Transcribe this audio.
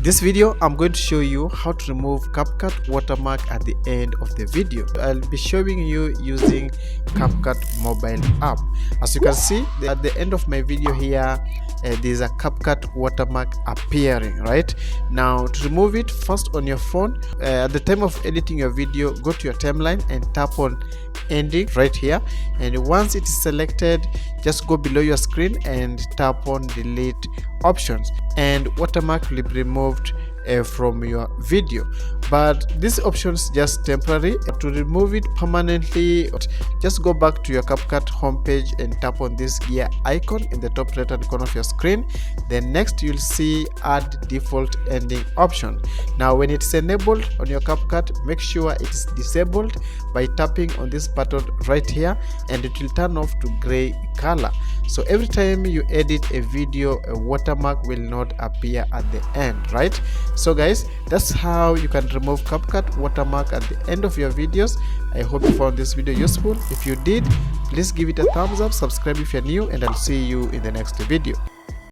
This video I'm going to show you how to remove Capcut watermark at the end of the video. I'll be showing you using Capcut mobile app. As you can see at the end of my video here, there's a Capcut watermark appearing right now. To remove it, first on your phone, at the time of editing your video, go to your timeline and tap on ending right here, and once it is selected, just go below your screen and tap on delete options, and watermark will be removed from your video. But this option is just temporary. To remove it permanently, just go back to your CapCut homepage and tap on this gear icon in the top right hand corner of your screen. Then next you'll see add default ending option. Now when it's enabled on your CapCut, make sure it is disabled by tapping on this button right here, and it will turn off to gray color. So every time you edit a video, a watermark will not appear at the end, right? So guys, that's how you can remove CapCut watermark at the end of your videos. I hope you found this video useful. If you did, please give it a thumbs up, subscribe if you're new, and I'll see you in the next video.